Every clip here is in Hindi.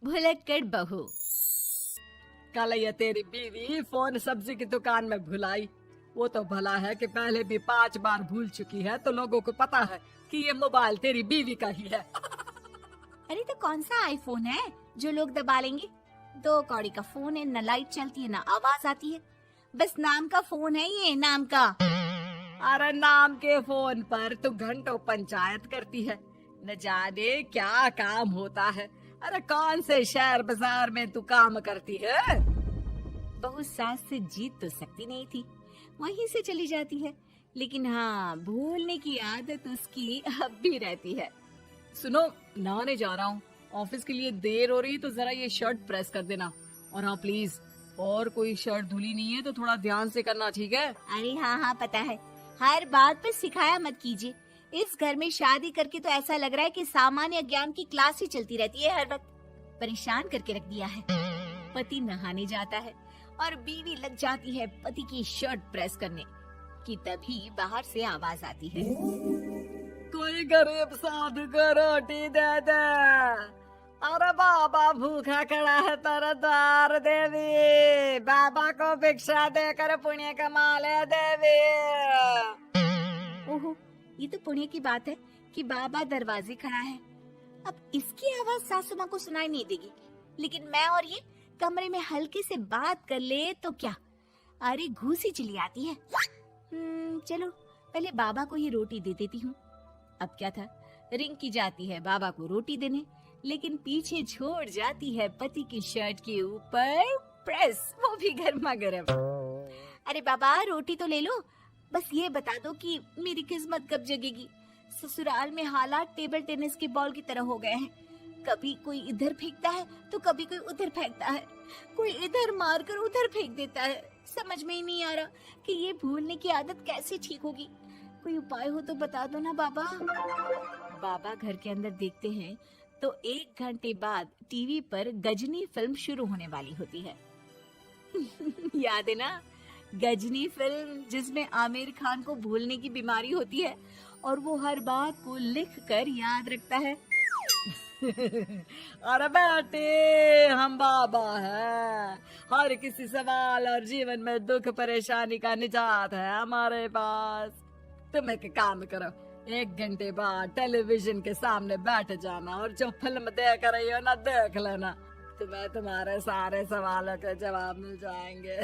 भुलक्कड़ बहू। कल ये तेरी बीवी फोन सब्जी की दुकान में भुलाई। वो तो भला है कि पहले भी 5 बार भूल चुकी है, तो लोगों को पता है कि ये मोबाइल तेरी बीवी का ही है। अरे तो कौन सा आईफोन है जो लोग दबा लेंगे? 2 कौड़ी का फोन है, न लाइट चलती है न आवाज आती है। बस नाम का फोन है, ये नाम का। अरे नाम के फोन पर तू घंटों पंचायत करती है, न जाने क्या काम होता है। अरे कौन से शहर बाजार में तू काम करती है? बहू सास से जीत तो सकती नहीं थी, वहीं से चली जाती है। लेकिन हाँ, भूलने की आदत उसकी अब भी रहती है। सुनो, नहाने जा रहा हूँ, ऑफिस के लिए देर हो रही है, तो जरा ये शर्ट प्रेस कर देना। और हाँ प्लीज, और कोई शर्ट धुली नहीं है तो थोड़ा ध्यान से करना, ठीक है? अरे हाँ पता है, हर बात पर सिखाया मत कीजिए। इस घर में शादी करके तो ऐसा लग रहा है कि सामान्य ज्ञान की क्लास ही चलती रहती है। हर वक्त परेशान करके रख दिया है। पति नहाने जाता है और बीवी लग जाती है पति की शर्ट प्रेस करने कि तभी बाहर से आवाज आती है, कोई गरीब साधु को रोटी दे दे। अरे बाबा भूखा खड़ा है तेरे द्वार देवी, बाबा को भिक्षा देकर पुण्य कमा ले देवी। ओहो, ये तो पुण्य की बात है कि बाबा दरवाजे खड़ा है। अब इसकी आवाज सासू माँ को सुनाई नहीं देगी, लेकिन मैं और ये कमरे में हल्के से बात कर ले तो क्या, अरे घूसी चली आती है। चलो पहले बाबा को ये रोटी दे देती हूँ। अब क्या था, रिंकी जाती है बाबा को रोटी देने, लेकिन पीछे छोड़ जाती है पति की शर्ट के ऊपर प्रेस, वो भी गर्मा गर्म। अरे बाबा रोटी तो ले लो, बस ये बता दो कि मेरी किस्मत कब जगेगी। ससुराल में हालात टेबल टेनिस के बॉल की तरह हो गए हैं। कभी कोई इधर फेंकता है तो कभी कोई उधर फेंकता है, कोई इधर मारकर उधर फेंक देता है। समझ में ही नहीं आ रहा कि ये भूलने की आदत कैसे ठीक होगी। कोई उपाय हो तो बता दो ना बाबा। बाबा घर के अंदर देखते हैं तो 1 घंटे बाद टीवी पर गजनी फिल्म शुरू होने वाली होती है। याद है ना, गजनी फिल्म जिसमें आमिर खान को भूलने की बीमारी होती है और वो हर बात को लिख कर याद रखता है। अरे बेटे, हम बाबा हैं, हर किसी सवाल और जीवन में दुख परेशानी का निजात है हमारे पास। तुम एक काम करो, 1 घंटे बाद टेलीविजन के सामने बैठ जाना और जो फिल्म देख रही हो ना, देख लेना। तुम्हें तुम्हारे सारे सवालों के जवाब मिल जाएंगे।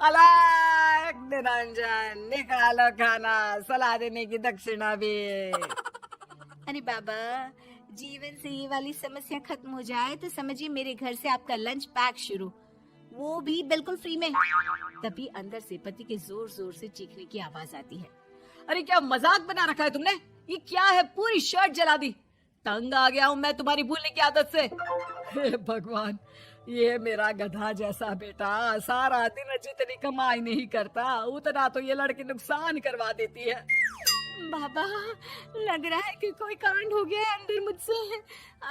अलग निरंजन, निकालो खाना, सलाह देने की दक्षिणा भी। अरे बाबा, जीवन से ये वाली समस्या खत्म हो जाए तो समझिए मेरे घर से आपका लंच पैक शुरू, वो भी बिल्कुल फ्री में। तभी अंदर से पति के जोर जोर से चीखने की आवाज आती है। अरे क्या मजाक बना रखा है तुमने? ये क्या है, पूरी शर्ट जला दी। तंग आ गया हूँ मैं तुम्हारी भूलने की आदत से। हे भगवान, ये मेरा गधा जैसा बेटा सारा दिन जितनी कमाई नहीं करता उतना तो ये लड़की नुकसान करवा देती है। बाबा, लग रहा है कि कोई कांड हो गया है अंदर मुझसे।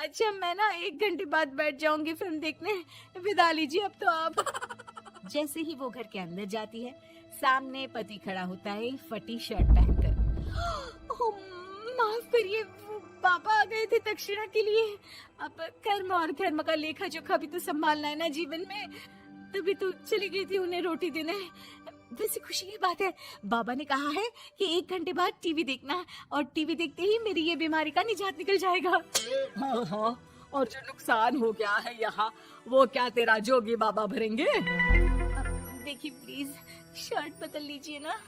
अच्छा मैं ना 1 घंटे बाद बैठ जाऊंगी फिल्म देखने, विदा लीजिए अब तो आप। जैसे ही वो घर के अंदर जाती है, सामने पति खड़ा होता है फटी शर्ट पहनकर। माफ करिए, पापा आ गए थे दक्षिणा के लिए। अब कर्म और धर्म का लेखा जोखा भी तो संभालना है ना जीवन में, तभी तो चली गई थी उन्हें रोटी देने। वैसे खुशी की बात है, बाबा ने कहा है कि 1 घंटे बाद टीवी देखना, और टीवी देखते ही मेरी ये बीमारी का निजात निकल जाएगा। हाँ, और जो नुकसान हो गया है यहाँ, वो क्या तेरा जोगी बाबा भरेंगे? देखिए प्लीज, शर्ट बदल लीजिए ना।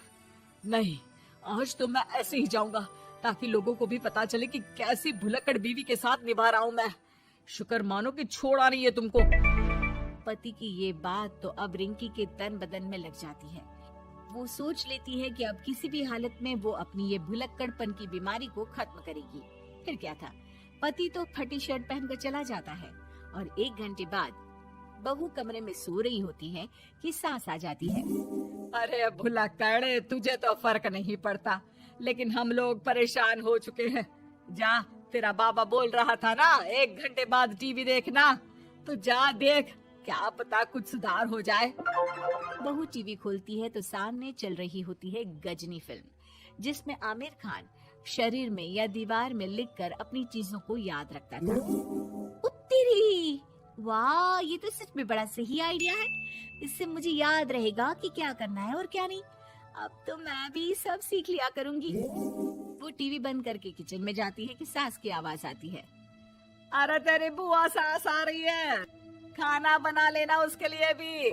नहीं, आज तो मैं ऐसे ही जाऊंगा ताकि लोगों को भी पता चले कि कैसी भुलक्कड़ बीवी के साथ निभा रहा हूँ मैं। शुक्र मानो कि छोड़ा नहीं है तुमको। पति की ये बात तो अब रिंकी के तन बदन में लग जाती है। वो सोच लेती है कि अब किसी भी हालत में वो अपनी ये भुलक्कड़पन की बीमारी को खत्म करेगी। फिर क्या था, पति तो फटी शर्ट पहनकर चला जाता है और 1 घंटे बाद बहू कमरे में सो रही होती है कि सास आ जाती है। अरे भुलक्कड़, तुझे तो फर्क नहीं पड़ता, लेकिन हम लोग परेशान हो चुके हैं। जा, तेरा बाबा बोल रहा था ना 1 घंटे बाद टीवी देखना, तो जा देख, क्या पता कुछ सुधार हो जाए। बहू टीवी खोलती है तो सामने चल रही होती है गजनी फिल्म, जिसमें आमिर खान शरीर में या दीवार में लिखकर अपनी चीजों को याद रखता था। तेरी वाह, ये तो सच में बड़ा सही आइडिया है। इससे मुझे याद रहेगा कि क्या करना है और क्या नहीं। अब तो मैं भी सब सीख लिया करूंगी। वो टीवी बंद करके किचन में जाती है कि सास की आवाज आती है। अरे तेरी बुआ सास आ रही है, खाना बना लेना उसके लिए भी।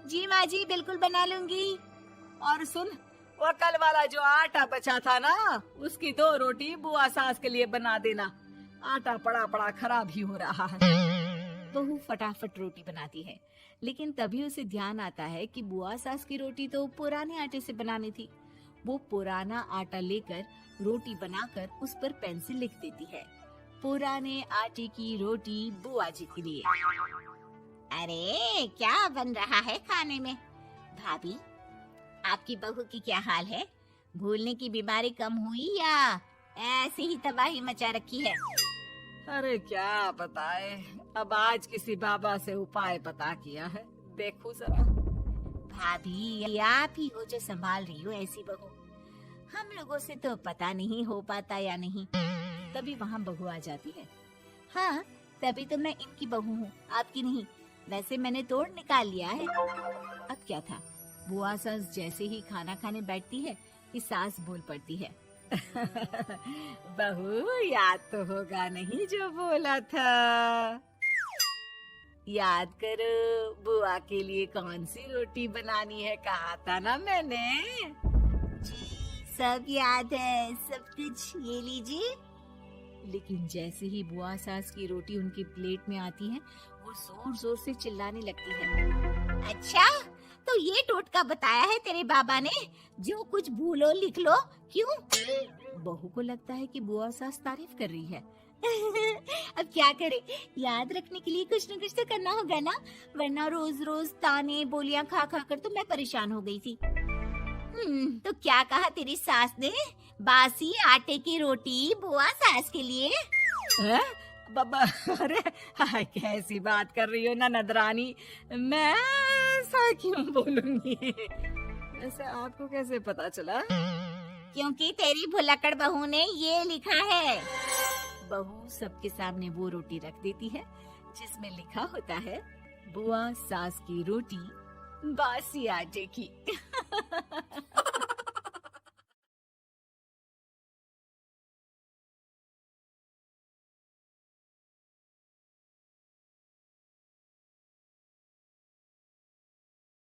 जी माँ जी, बिल्कुल बना लूंगी। और सुन, वो कल वाला जो आटा बचा था ना, उसकी 2 रोटी बुआ सास के लिए बना देना। आटा पड़ा पड़ा खराब ही हो रहा है। बहू फटाफट रोटी बनाती है, लेकिन तभी उसे ध्यान आता है कि बुआ सास की रोटी तो पुराने आटे से बनानी थी। वो पुराना आटा लेकर रोटी बनाकर उस पर पेन से लिख देती है, पुराने आटे की रोटी बुआ जी के लिए। अरे क्या बन रहा है खाने में? भाभी, आपकी बहू की क्या हाल है? भूलने की बीमारी कम हुई या ऐसे ही तबाही मचा रखी है? अरे क्या बताए, अब आज किसी बाबा से उपाय पता किया है, देखो जरा। भाभी, ये आप ही हो जो संभाल रही हो ऐसी बहू। हम लोगों से तो पता नहीं हो पाता या नहीं। तभी वहाँ बहू आ जाती है। हाँ, तभी तो मैं इनकी बहू हूँ, आपकी नहीं। वैसे मैंने तोड़ निकाल लिया है। अब क्या था, बुआ सास जैसे ही खाना खाने बैठती है कि सास बोल पड़ती है। बहू, याद तो होगा नहीं जो बोला था? याद करो, बुआ के लिए कौन सी रोटी बनानी है, कहा था ना मैंने। जी, सब याद है, सब कुछ। ये लीजिए। लेकिन जैसे ही बुआ सास की रोटी उनकी प्लेट में आती है, वो जोर जोर से चिल्लाने लगती है। अच्छा, तो ये टोटका बताया है तेरे बाबा ने, जो कुछ भूलो लिख लो, क्यों? बहू को लगता है कि बुआ सास तारीफ कर रही है। अब क्या करे, याद रखने के लिए कुछ न कुछ तो करना होगा ना, वरना रोज रोज ताने बोलियां खा खा कर तो मैं परेशान हो गई थी। तो क्या कहा तेरी सास ने? बासी आटे की रोटी बुआ सास के लिए? है? बाबा, अरे हाय, कैसी बात कर रही हो ननद रानी, मैं ऐसा क्यों बोलूंगी? ऐसे आपको कैसे पता चला? क्योंकि तेरी भुलक्कड़ बहू ने ये लिखा है। बहू सबके सामने वो रोटी रख देती है जिसमें लिखा होता है, बुआ सास की रोटी बासी आटे की।